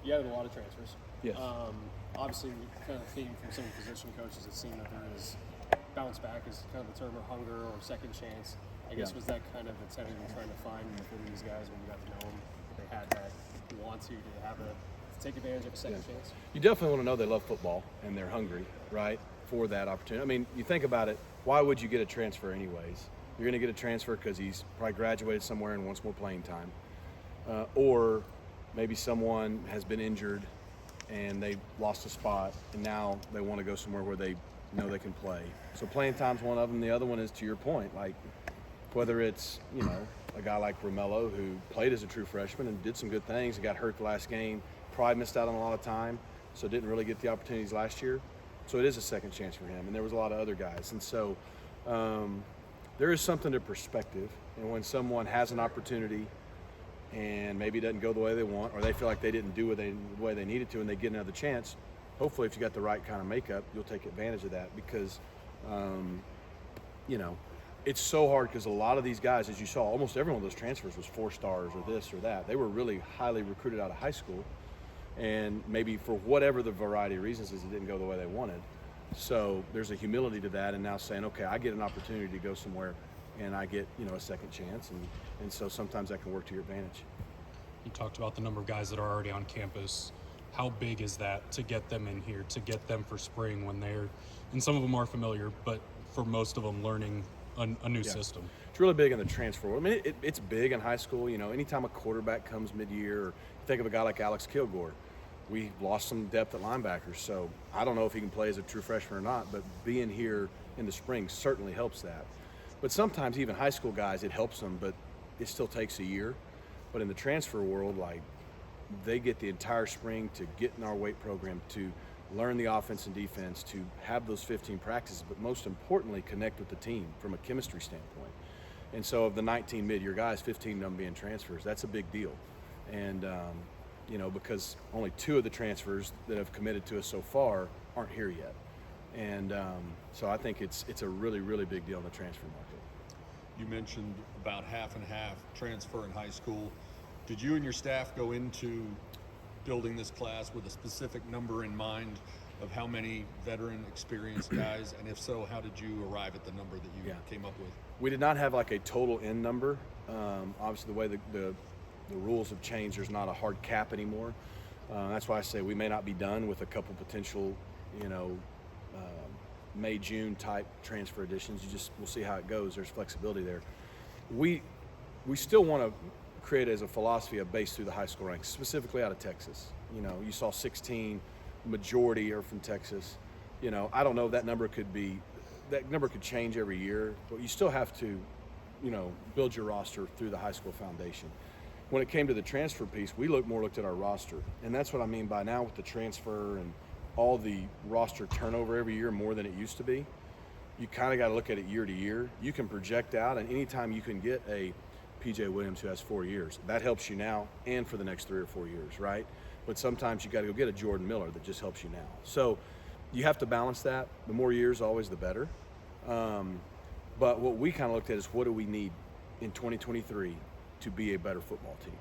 you had a lot of transfers. Yes. Obviously, kind of theme from some position coaches, it seemed that there is bounce back is kind of the term, or hunger or second chance. I guess was that kind of the tenant you're trying to find within these guys when you got to know them? They had that want to have to take advantage of a second chance. You definitely want to know they love football and they're hungry, right, for that opportunity. I mean, you think about it, why would you get a transfer anyways? You're going to get a transfer because he's probably graduated somewhere and wants more playing time. Or maybe someone has been injured and they lost a spot and now they want to go somewhere where they know they can play. So playing time's one of them. The other one is, to your point, like whether it's, a guy like Romello who played as a true freshman and did some good things and got hurt the last game, probably missed out on a lot of time, so didn't really get the opportunities last year. So it is a second chance for him. And there was a lot of other guys. And so there is something to perspective. And when someone has an opportunity and maybe it doesn't go the way they want, or they feel like they didn't do it the way they needed to and they get another chance, hopefully if you got the right kind of makeup, you'll take advantage of that because, it's so hard because a lot of these guys, as you saw, almost every one of those transfers was 4 stars or this or that. They were really highly recruited out of high school, and maybe for whatever the variety of reasons is, it didn't go the way they wanted. So there's a humility to that, and now saying, okay, I get an opportunity to go somewhere and I get, a second chance, and so sometimes that can work to your advantage. You talked about the number of guys that are already on campus. How big is that to get them in here, to get them for spring when they're, and some of them are familiar, but for most of them learning a new system? It's really big in the transfer world. I mean, it's big in high school. Anytime a quarterback comes mid-year, or think of a guy like Alex Kilgore, we lost some depth at linebackers. So I don't know if he can play as a true freshman or not, but being here in the spring certainly helps that. But sometimes even high school guys, it helps them, but it still takes a year. But in the transfer world, like, they get the entire spring to get in our weight program, to learn the offense and defense, to have those 15 practices, but most importantly, connect with the team from a chemistry standpoint. And so of the 19 mid-year guys, 15 of them being transfers, that's a big deal. And, because only 2 of the transfers that have committed to us so far aren't here yet. And so I think it's a really, really big deal in the transfer market. You mentioned about half and half transfer in high school. Did you and your staff go into building this class with a specific number in mind of how many veteran experienced guys, and if so, how did you arrive at the number that you came up with? We did not have like a total end number. Obviously the way the rules have changed, there's not a hard cap anymore. That's why I say we may not be done with a couple potential, May, June type transfer additions. We'll see how it goes. There's flexibility there. We still want to create as a philosophy a base through the high school ranks, specifically out of Texas. You saw 16, majority are from Texas. I don't know if that number could change every year, but you still have to, build your roster through the high school foundation. When it came to the transfer piece, we looked at our roster, and that's what I mean by now with the transfer and all the roster turnover every year more than it used to be. You kind of got to look at it year to year. You can project out, and anytime you can get a PJ Williams who has 4 years, that helps you now and for the next 3 or 4 years, right? But sometimes you got to go get a Jordan Miller that just helps you now. So you have to balance that. The more years, always the better. But what we kind of looked at is, what do we need in 2023 to be a better football team?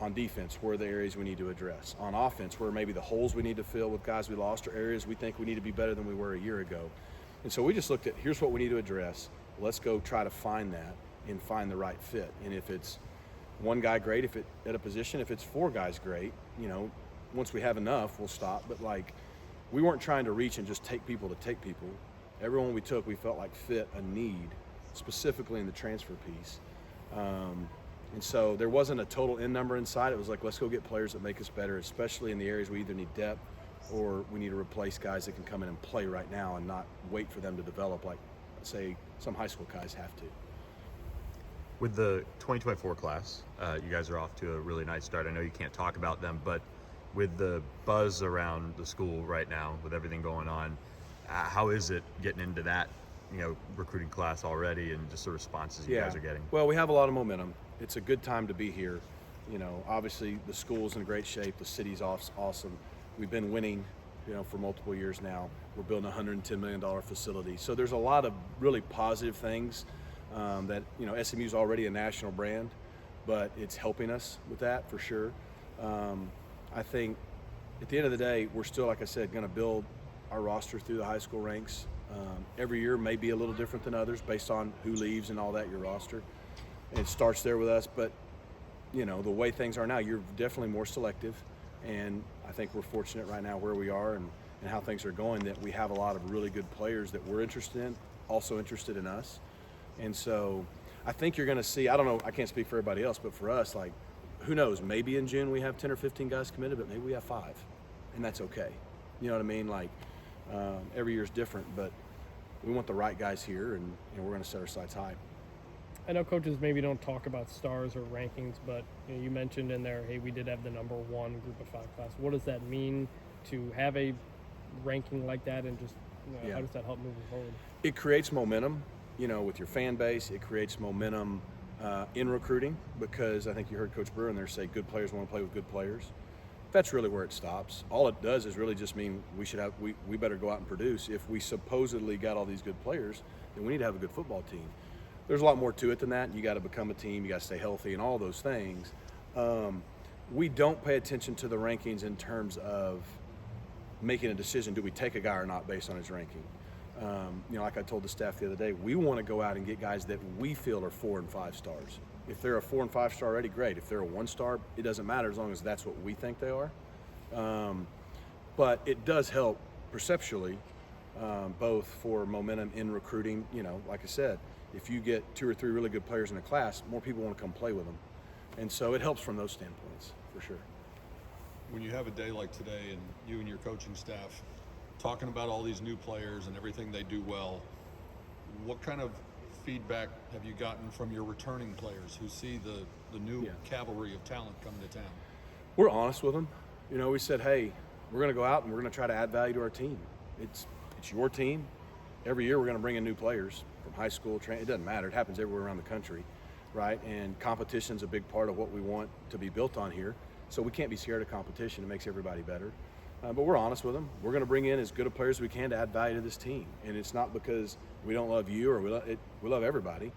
On defense, where are the areas we need to address? On offense, where maybe the holes we need to fill with guys we lost, or areas we think we need to be better than we were a year ago. And so we just looked at, here's what we need to address. Let's go try to find that and find the right fit. And if it's one guy, great. If at a position, if it's 4 guys, great. Once we have enough, we'll stop. But we weren't trying to reach and just take people to take people. Everyone we took, we felt like fit a need, specifically in the transfer piece. And so there wasn't a total end number inside. It was like, let's go get players that make us better, especially in the areas we either need depth or we need to replace guys that can come in and play right now and not wait for them to develop like, say, some high school guys have to. With the 2024 class, you guys are off to a really nice start. I know you can't talk about them, but with the buzz around the school right now, with everything going on, how is it getting into that, recruiting class already, and just the responses you guys are getting? Well, we have a lot of momentum. It's a good time to be here. Obviously the school's in great shape. The city's awesome. We've been winning, for multiple years now. We're building a $110 million facility. So there's a lot of really positive things that, SMU is already a national brand, but it's helping us with that for sure. I think at the end of the day, we're still, like I said, going to build our roster through the high school ranks. Every year may be a little different than others based on who leaves and all that, your roster. And it starts there with us, but the way things are now, you're definitely more selective. And I think we're fortunate right now where we are and how things are going, that we have a lot of really good players that we're interested in, also interested in us. And so I think you're going to see, I don't know, I can't speak for everybody else, but for us, like, who knows, maybe in June we have 10 or 15 guys committed, but maybe we have 5, and that's okay. You know what I mean? Like, every year's different, but we want the right guys here, and we're going to set our sights high. I know coaches maybe don't talk about stars or rankings, but you mentioned in there, hey, we did have the number 1 group of 5 class. What does that mean to have a ranking like that, and just how does that help moving forward? It creates momentum, with your fan base. It creates momentum in recruiting, because I think you heard Coach Brewer in there say good players want to play with good players. That's really where it stops. All it does is really just mean we better go out and produce. If we supposedly got all these good players, then we need to have a good football team. There's a lot more to it than that. You got to become a team. You got to stay healthy and all those things. We don't pay attention to the rankings in terms of making a decision, do we take a guy or not based on his ranking. Like I told the staff the other day, we want to go out and get guys that we feel are 4 and 5 stars. If they're a 4 and 5 star already, great. If they're a 1 star, it doesn't matter as long as that's what we think they are. But it does help perceptually, both for momentum in recruiting. Like I said, if you get 2 or 3 really good players in a class, more people want to come play with them. And so it helps from those standpoints, for sure. When you have a day like today and you and your coaching staff talking about all these new players and everything they do well, what kind of feedback have you gotten from your returning players who see the new cavalry of talent coming to town? We're honest with them. We said, hey, we're going to go out and we're going to try to add value to our team. It's your team. Every year we're going to bring in new players from high school, it doesn't matter. It happens everywhere around the country, right? And competition's a big part of what we want to be built on here. So we can't be scared of competition. It makes everybody better. But we're honest with them. We're going to bring in as good a players as we can to add value to this team. And it's not because we don't love you or we love everybody.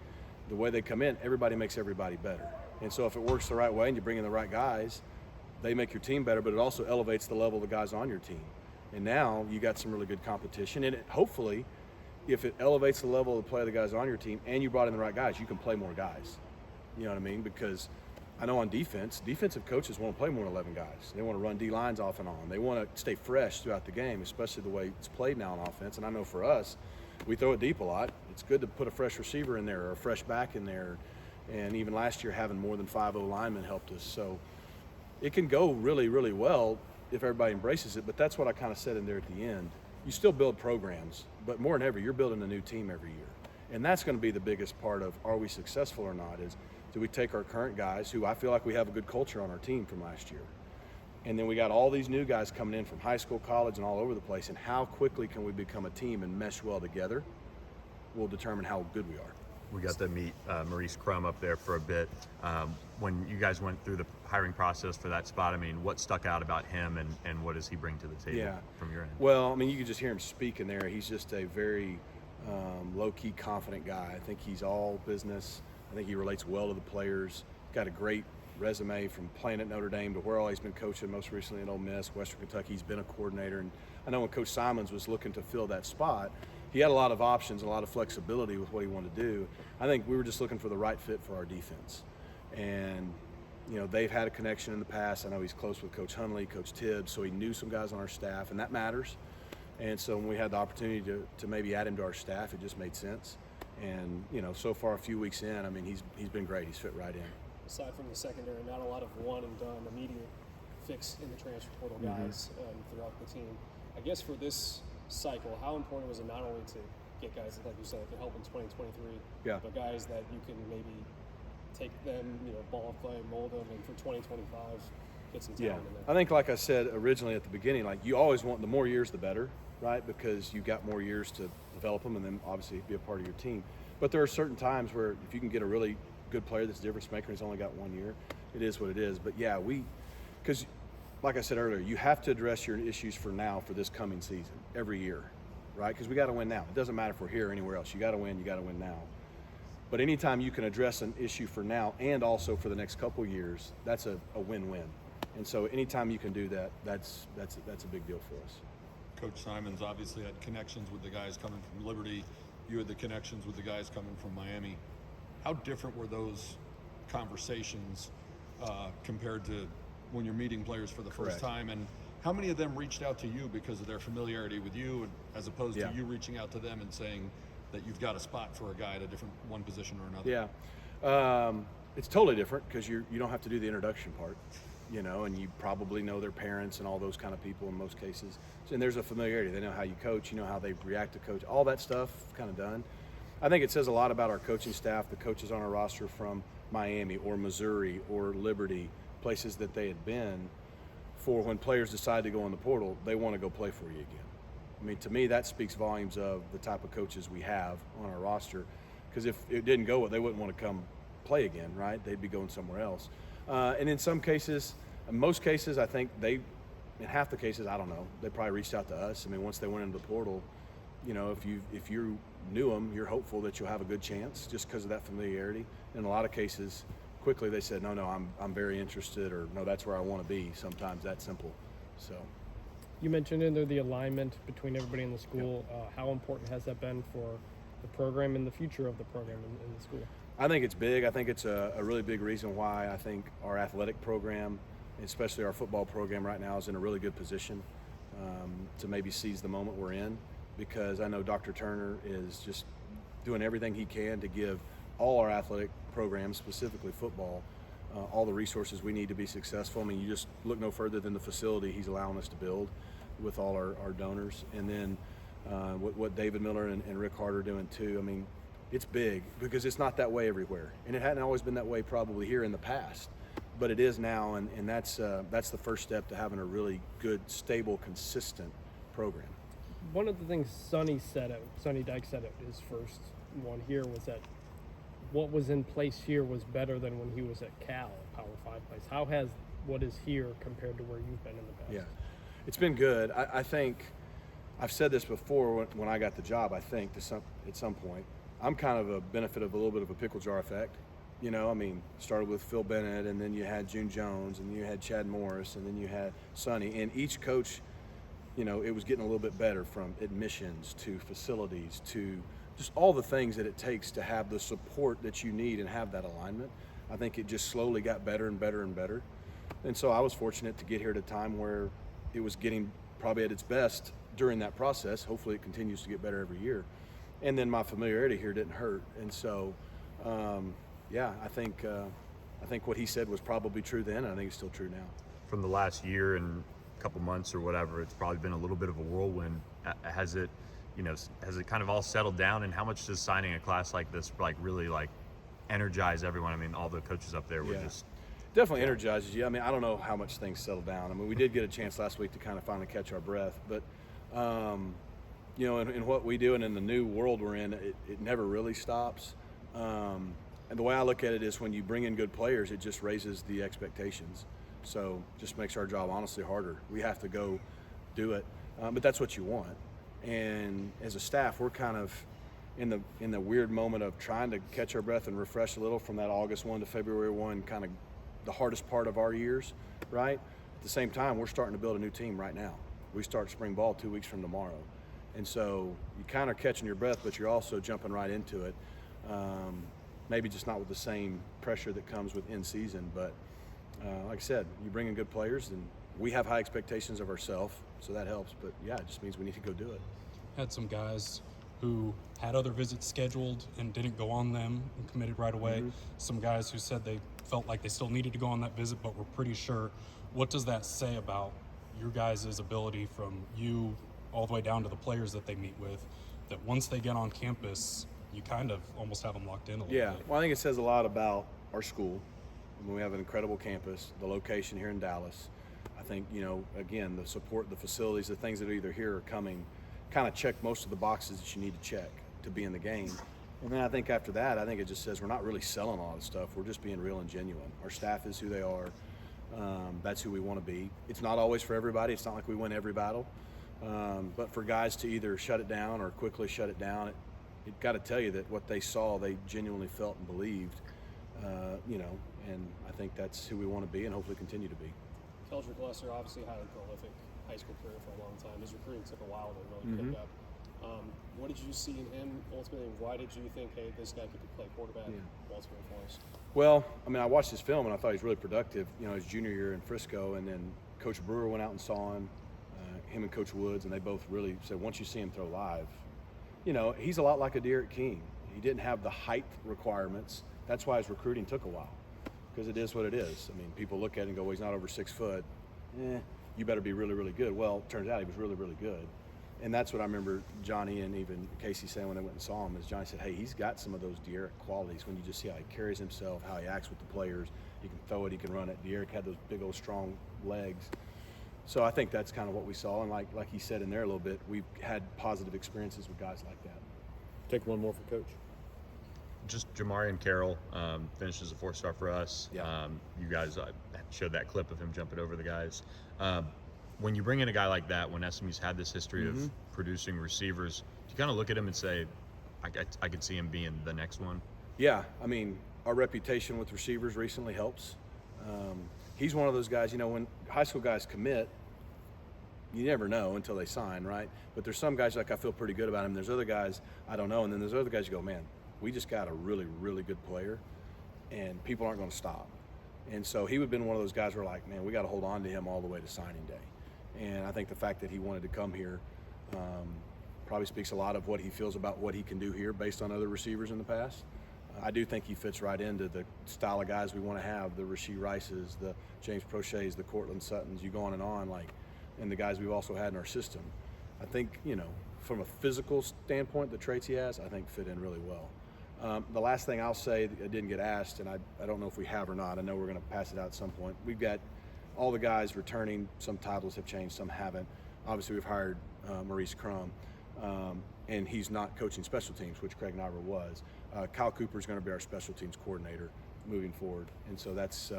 The way they come in, everybody makes everybody better. And so if it works the right way and you bring in the right guys, they make your team better, but it also elevates the level of the guys on your team. And now you got some really good competition. And hopefully, if it elevates the level of the play of the guys on your team and you brought in the right guys, you can play more guys. You know what I mean? Because I know on defensive coaches want to play more than 11 guys. They want to run D-lines off and on. They want to stay fresh throughout the game, especially the way it's played now on offense. And I know for us, we throw it deep a lot. It's good to put a fresh receiver in there or a fresh back in there. And even last year, having more than 5 O-linemen helped us. So it can go really, really well if everybody embraces it. But that's what I kind of said in there at the end. You still build programs, but more than ever, you're building a new team every year. And that's going to be the biggest part of are we successful or not, is do we take our current guys, who I feel like we have a good culture on our team from last year, and then we got all these new guys coming in from high school, college, and all over the place, and how quickly can we become a team and mesh well together will determine how good we are. We got to meet Maurice Crum up there for a bit. When you guys went through the hiring process for that spot, what stuck out about him and what does he bring to the table from your end? Well, you could just hear him speaking there. He's just a very low-key, confident guy. I think he's all business. I think he relates well to the players. Got a great resume from playing at Notre Dame to where all he's been coaching, most recently at Ole Miss, Western Kentucky. He's been a coordinator. And I know when Coach Simons was looking to fill that spot, he had a lot of options and a lot of flexibility with what he wanted to do. I think we were just looking for the right fit for our defense. And, they've had a connection in the past. I know he's close with Coach Hunley, Coach Tibbs, so he knew some guys on our staff, and that matters. And so when we had the opportunity to maybe add him to our staff, it just made sense. And, so far a few weeks in, he's been great. He's fit right in. Aside from the secondary, not a lot of one and done immediate fix in the transfer portal guys throughout the team. I guess for this cycle, how important was it not only to get guys that, like you said, can help in 2023, but guys that you can maybe take them, ball play, mold them, and for 2025, get some talent in there? I think, like I said originally at the beginning, you always want the more years the better, right? Because you've got more years to develop them and then obviously be a part of your team. But there are certain times where if you can get a really good player that's a difference maker and he's only got 1 year, it is what it is. But because like I said earlier, you have to address your issues for now for this coming season every year, right? Because we got to win now. It doesn't matter if we're here or anywhere else. You got to win now. But anytime you can address an issue for now and also for the next couple years, that's a win-win. And so anytime you can do that, that's a big deal for us. Coach Simons obviously had connections with the guys coming from Liberty. You had the connections with the guys coming from Miami. How different were those conversations compared to when you're meeting players for the first time? And how many of them reached out to you because of their familiarity with you, as opposed to you reaching out to them and saying that you've got a spot for a guy at a different one position or another? Yeah, it's totally different because you don't have to do the introduction part, and you probably know their parents and all those kind of people in most cases. And there's a familiarity. They know how you coach, you know how they react to coach, all that stuff kind of done. I think it says a lot about our coaching staff, the coaches on our roster from Miami or Missouri or Liberty, places that they had been, for when players decide to go in the portal, they want to go play for you again. I mean, to me, that speaks volumes of the type of coaches we have on our roster, because if it didn't go well, they wouldn't want to come play again, right? They'd be going somewhere else. And in some cases, in most cases, I think in half the cases, I don't know, they probably reached out to us. I mean, once they went into the portal, if you knew them, you're hopeful that you'll have a good chance just because of that familiarity. In a lot of cases, quickly they said, no, I'm very interested, or no, that's where I want to be. Sometimes that simple. So. You mentioned in there the alignment between everybody in the school. How important has that been for the program and the future of the program in the school? I think it's big. I think it's a really big reason why I think our athletic program, especially our football program right now, is in a really good position to maybe seize the moment we're in, because I know Dr. Turner is just doing everything he can to give all our athletic programs, specifically football, all the resources we need to be successful. I mean, you just look no further than the facility he's allowing us to build with all our donors. And then what David Miller and Rick Hart are doing too. I mean, it's big because it's not that way everywhere. And it hadn't always been that way probably here in the past, but it is now. And that's the first step to having a really good, stable, consistent program. One of the things Sonny Dykes said at his first one here was that what was in place here was better than when he was at Cal, Power 5 place. How has what is here compared to where you've been in the past? Yeah, it's been good. I think I've said this before when I got the job. I think at some point, I'm kind of a benefit of a little bit of a pickle jar effect. I mean, started with Phil Bennett, and then you had June Jones, and you had Chad Morris, and then you had Sonny. And each coach, it was getting a little bit better, from admissions to facilities to just all the things that it takes to have the support that you need and have that alignment. I think it just slowly got better and better and better. And so I was fortunate to get here at a time where it was getting probably at its best during that process. Hopefully it continues to get better every year. And then my familiarity here didn't hurt. And so, I think what he said was probably true then, and I think it's still true now. From the last year and a couple months or whatever, it's probably been a little bit of a whirlwind. Has it kind of all settled down, and how much does signing a class like this really energize everyone? I mean, all the coaches up there were just definitely energizes you. I mean, I don't know how much things settle down. I mean, we did get a chance last week to kind of finally catch our breath, but in what we do and in the new world we're in, it never really stops. And the way I look at it is, when you bring in good players, it just raises the expectations. So just makes our job honestly harder. We have to go do it, but that's what you want. And as a staff, we're kind of in the weird moment of trying to catch our breath and refresh a little from that August 1 to February 1, kind of the hardest part of our years, right? At the same time, we're starting to build a new team right now. We start spring ball 2 weeks from tomorrow. And so you kind of catching your breath, but you're also jumping right into it. Maybe just not with the same pressure that comes with in season, but like I said, you bring in good players, and we have high expectations of ourselves, so that helps. But yeah, it just means we need to go do it. Had some guys who had other visits scheduled and didn't go on them and committed right away. Mm-hmm. Some guys who said they felt like they still needed to go on that visit but were pretty sure. What does that say about your guys' ability, from you all the way down to the players that they meet with, that once they get on campus, you kind of almost have them locked in a little bit? Yeah, well, I think it says a lot about our school. I mean, we have an incredible campus, the location here in Dallas. I think, again, the support, the facilities, the things that are either here or coming, kind of check most of the boxes that you need to check to be in the game. And then I think after that, I think it just says we're not really selling a lot of stuff. We're just being real and genuine. Our staff is who they are. That's who we want to be. It's not always for everybody. It's not like we win every battle. But for guys to either shut it down or quickly shut it down, it got to tell you that what they saw, they genuinely felt and believed, and I think that's who we want to be and hopefully continue to be. Eldrick Lesser obviously had a prolific high school career for a long time. His recruiting took a while to really pick up. What did you see in him ultimately? Why did you think, hey, this guy could play quarterback ultimately for us? Well, I mean, I watched his film and I thought he was really productive. You know, his junior year in Frisco, and then Coach Brewer went out and saw him, him and Coach Woods, and they both really said, once you see him throw live, you know, he's a lot like a Derek King. He didn't have the height requirements. That's why his recruiting took a while, because it is what it is. I mean, people look at it and go, well, he's not over 6 foot. You better be really, really good. Well, it turns out he was really, really good. And that's what I remember Johnny and even Casey saying when they went and saw him, is Johnny said, hey, he's got some of those Derek qualities when you just see how he carries himself, how he acts with the players. He can throw it, he can run it. Derek had those big old strong legs. So I think that's kind of what we saw. And like he said in there a little bit, we've had positive experiences with guys like that. Take one more for Coach. Just Jamari Carroll finished as a 4-star for us. Yeah. You guys showed that clip of him jumping over the guys. When you bring in a guy like that, when SMU's had this history of producing receivers, do you kind of look at him and say, I could see him being the next one? Yeah, I mean, our reputation with receivers recently helps. He's one of those guys, you know, when high school guys commit, you never know until they sign, right? But there's some guys like I feel pretty good about him. There's other guys I don't know. And then there's other guys you go, man, we just got a really, really good player, and people aren't going to stop. And so he would have been one of those guys where like, man, we got to hold on to him all the way to signing day. And I think the fact that he wanted to come here probably speaks a lot of what he feels about what he can do here based on other receivers in the past. I do think he fits right into the style of guys we want to have, the Rashee Rices, the James Proches, the Cortland Suttons, you go on, like, and the guys we've also had in our system. I think, you know, from a physical standpoint, the traits he has, I think fit in really well. The last thing I'll say that I didn't get asked, and I don't know if we have or not, I know we're going to pass it out at some point. We've got all the guys returning. Some titles have changed, some haven't. Obviously, we've hired Maurice Crum, and he's not coaching special teams, which Craig Nyber was. Kyle Cooper is going to be our special teams coordinator moving forward, and so that's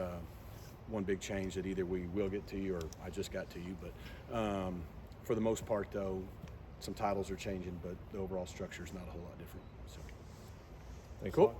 one big change that either we will get to you or I just got to you. But for the most part, though, some titles are changing, but the overall structure is not a whole lot different. So, Thanks cool. a lot.